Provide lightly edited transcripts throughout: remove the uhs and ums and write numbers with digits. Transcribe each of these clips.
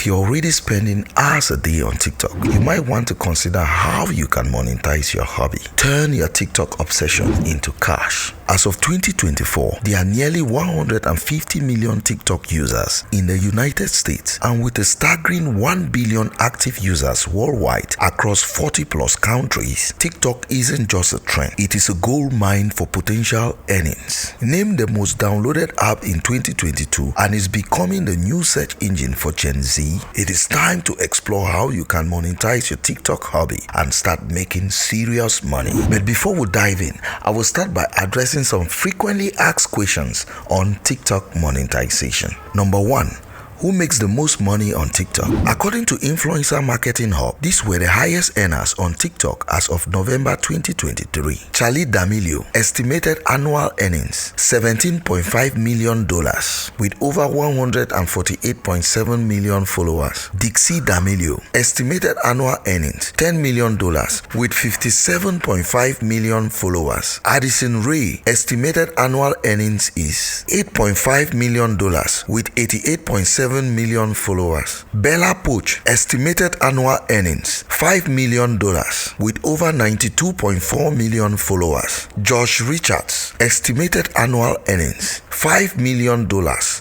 If you're already spending hours a day on TikTok, you might want to consider how you can monetize your hobby. Turn your TikTok obsession into cash. As of 2024, there are nearly 150 million TikTok users in the United States, and with a staggering 1 billion active users worldwide across 40 plus countries, TikTok isn't just a trend, it is a gold mine for potential earnings. Named the most downloaded app in 2022 and is becoming the new search engine for Gen Z, it is time to explore how you can monetize your TikTok hobby and start making serious money. But before we dive in, I will start by addressing some frequently asked questions on TikTok monetization. Number 1. Who makes the most money on TikTok? According to Influencer Marketing Hub, these were the highest earners on TikTok as of November 2023. Charli D'Amelio estimated annual earnings $17.5 million with over 148.7 million followers. Dixie D'Amelio estimated annual earnings $10 million with 57.5 million followers. Addison Rae estimated annual earnings is $8.5 million with 88.7 million followers. Bella Poach estimated annual earnings $5 million with over 92.4 million followers. Josh Richards estimated annual earnings $5 million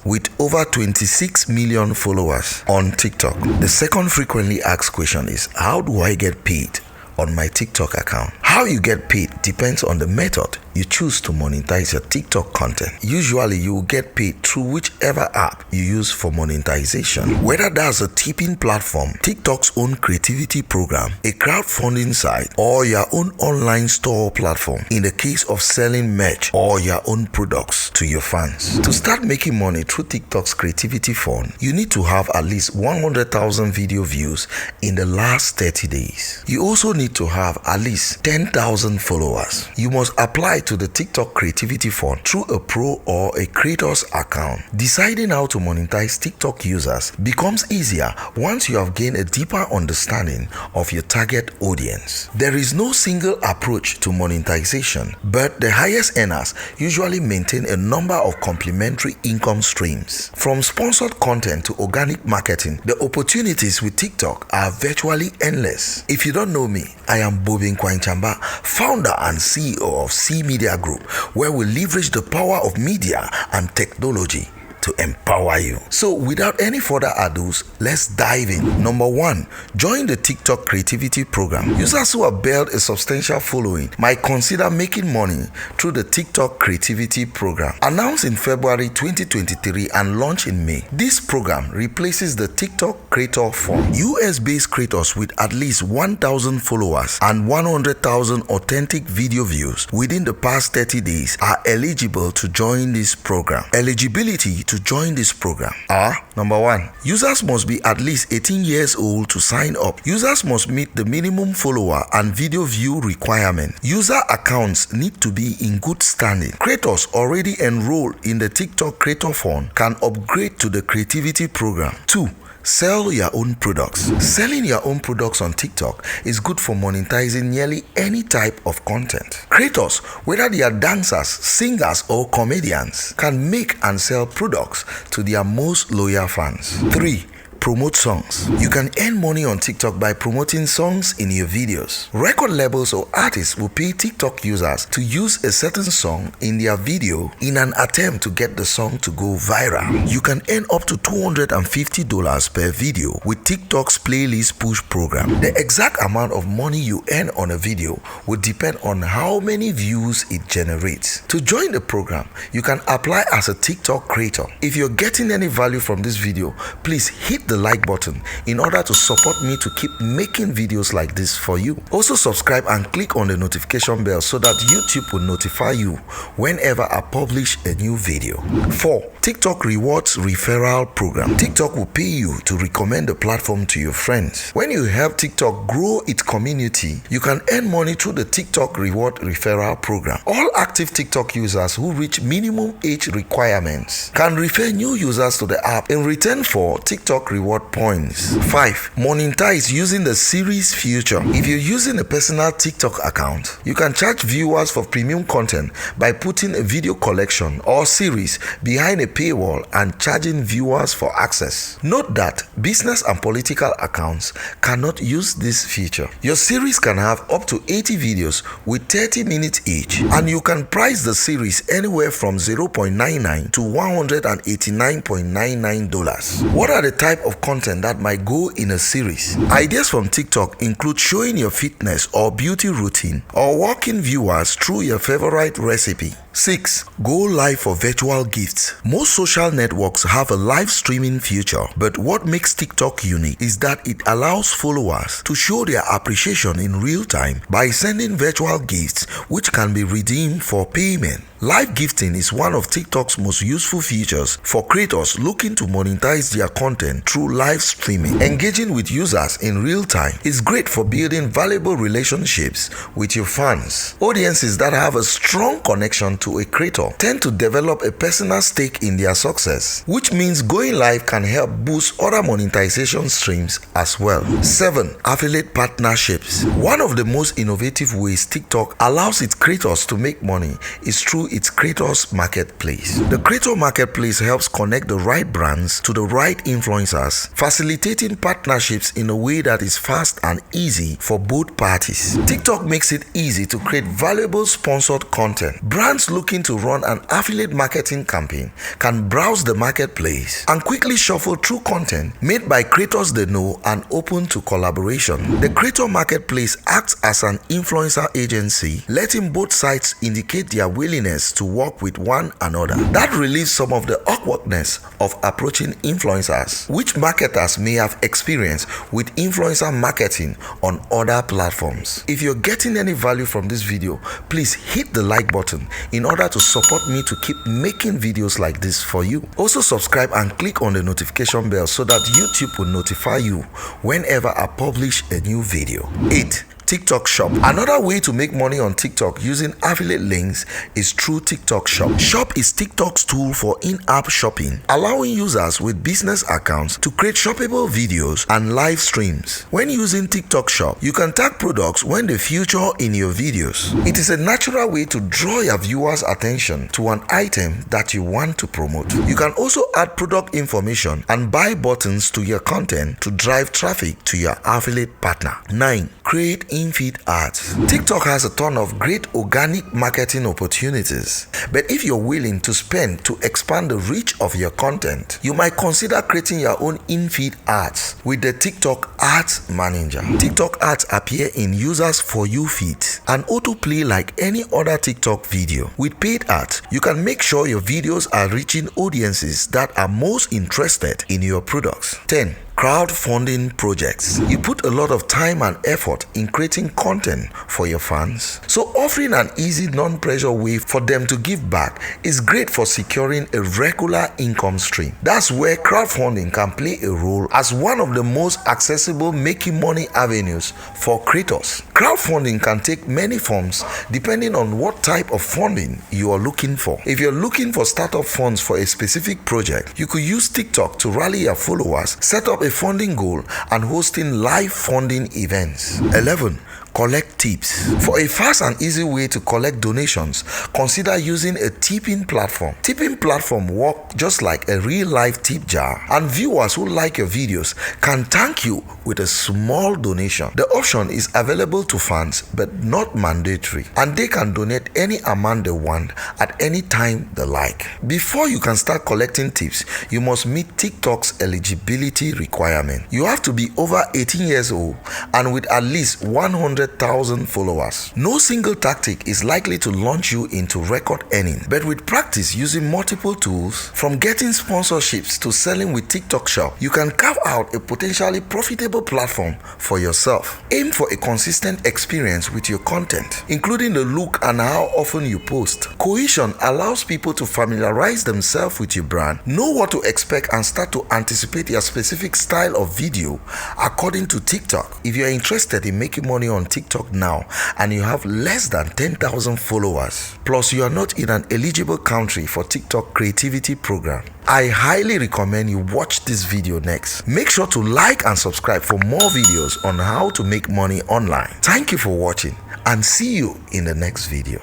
with over 26 million followers on TikTok. The second frequently asked question is, how do I get paid on my TikTok account? How you get paid depends on the method you choose to monetize your TikTok content. Usually you will get paid through whichever app you use for monetization. Whether that's a tipping platform, TikTok's own creativity program, a crowdfunding site, or your own online store platform in the case of selling merch or your own products to your fans. To start making money through TikTok's creativity fund, you need to have at least 100,000 video views in the last 30 days. You also need to have at least 10,000 followers. You must apply to the TikTok Creativity Fund through a pro or a creator's account. Deciding how to monetize TikTok users becomes easier once you have gained a deeper understanding of your target audience. There is no single approach to monetization, but the highest earners usually maintain a number of complementary income streams. From sponsored content to organic marketing, the opportunities with TikTok are virtually endless. If you don't know me, I am Bobe Chiambah, founder and CEO of C Media Group, where we leverage the power of media and technology to empower you. So without any further ado, let's dive in. Number 1, join the TikTok Creativity Program. Users who have built a substantial following might consider making money through the TikTok Creativity Program. Announced in February 2023 and launched in May, this program replaces the TikTok Creator Fund. US-based creators with at least 1,000 followers and 100,000 authentic video views within the past 30 days are eligible to join this program. Eligibility to join this program are: number 1, users must be at least 18 years old to sign up. Users must meet the minimum follower and video view requirement. User accounts need to be in good standing. Creators already enrolled in the TikTok Creator Fund can upgrade to the Creativity Program. 2, sell your own products. Selling your own products on TikTok is good for monetizing nearly any type of content. Creators, whether they are dancers, singers, or comedians, can make and sell products to their most loyal fans. 3, promote songs. You can earn money on TikTok by promoting songs in your videos. Record labels or artists will pay TikTok users to use a certain song in their video in an attempt to get the song to go viral. You can earn up to $250 per video with TikTok's playlist push program. The exact amount of money you earn on a video will depend on how many views it generates. To join the program, you can apply as a TikTok creator. If you're getting any value from this video, please hit the like button in order to support me to keep making videos like this for you. Also subscribe and click on the notification bell so that YouTube will notify you whenever I publish a new video. 4, TikTok Rewards Referral Program. TikTok will pay you to recommend the platform to your friends. When you help TikTok grow its community, you can earn money through the TikTok Reward Referral Program. All active TikTok users who reach minimum age requirements can refer new users to the app in return for TikTok reward points. 5, monetize using the series feature. If you're using a personal TikTok account, you can charge viewers for premium content by putting a video collection or series behind a paywall and charging viewers for access. Note that business and political accounts cannot use this feature. Your series can have up to 80 videos with 30 minutes each, and you can price the series anywhere from $0.99 to $189.99. What are the type of content that might go in a series? Ideas from TikTok include showing your fitness or beauty routine, or walking viewers through your favorite recipe. 6. Go live for virtual gifts. Most social networks have a live streaming feature, but what makes TikTok unique is that it allows followers to show their appreciation in real time by sending virtual gifts which can be redeemed for payment. Live gifting is one of TikTok's most useful features for creators looking to monetize their content through live streaming. Engaging with users in real time is great for building valuable relationships with your fans. Audiences that have a strong connection to a creator tend to develop a personal stake in their success, which means going live can help boost other monetization streams as well. 7. Affiliate partnerships. One of the most innovative ways TikTok allows its creators to make money is through its creators marketplace. The creator marketplace helps connect the right brands to the right influencers, facilitating partnerships in a way that is fast and easy for both parties. TikTok makes it easy to create valuable sponsored content. Brands looking to run an affiliate marketing campaign can browse the marketplace and quickly shuffle through content made by creators they know and open to collaboration. The creator marketplace acts as an influencer agency, letting both sides indicate their willingness to work with one another. That relieves some of the awkwardness of approaching influencers, which marketers may have experienced with influencer marketing on other platforms. If you're getting any value from this video, please hit the like button in order to support me to keep making videos like this for you. Also subscribe and click on the notification bell so that YouTube will notify you whenever I publish a new video. 8. TikTok Shop. Another way to make money on TikTok using affiliate links is through TikTok Shop. Shop is TikTok's tool for in-app shopping, allowing users with business accounts to create shoppable videos and live streams. When using TikTok Shop, you can tag products when they feature in your videos. It is a natural way to draw your viewers' attention to an item that you want to promote. You can also add product information and buy buttons to your content to drive traffic to your affiliate partner. 9. Create in-feed ads. TikTok has a ton of great organic marketing opportunities, but if you're willing to spend to expand the reach of your content, you might consider creating your own in-feed ads with the TikTok Ads Manager. TikTok ads appear in users' For You feeds and autoplay like any other TikTok video. With paid ads, you can make sure your videos are reaching audiences that are most interested in your products. 10. Crowdfunding projects. You put a lot of time and effort in creating content for your fans, so offering an easy, non-pressure way for them to give back is great for securing a regular income stream. That's where crowdfunding can play a role as one of the most accessible making money avenues for creators. Crowdfunding can take many forms depending on what type of funding you are looking for. If you're looking for startup funds for a specific project, you could use TikTok to rally your followers, set up a funding goal, and hosting live funding events. 11. Collect tips. For a fast and easy way to collect donations, consider using a tipping platform. Tipping platform work just like a real life tip jar, and viewers who like your videos can thank you with a small donation. The option is available to fans but not mandatory, and they can donate any amount they want at any time they like. Before you can start collecting tips, you must meet TikTok's eligibility requirement. You have to be over 18 years old and with at least 100,000 followers. No single tactic is likely to launch you into record earning, but with practice using multiple tools, from getting sponsorships to selling with TikTok Shop, you can carve out a potentially profitable platform for yourself. Aim for a consistent experience with your content, including the look and how often you post. Cohesion allows people to familiarize themselves with your brand, know what to expect, and start to anticipate your specific style of video according to TikTok. If you are interested in making money on TikTok now and you have less than 10,000 followers, plus you are not in an eligible country for TikTok creativity program, I highly recommend you watch this video next. Make sure to like and subscribe for more videos on how to make money online. Thank you for watching and see you in the next video.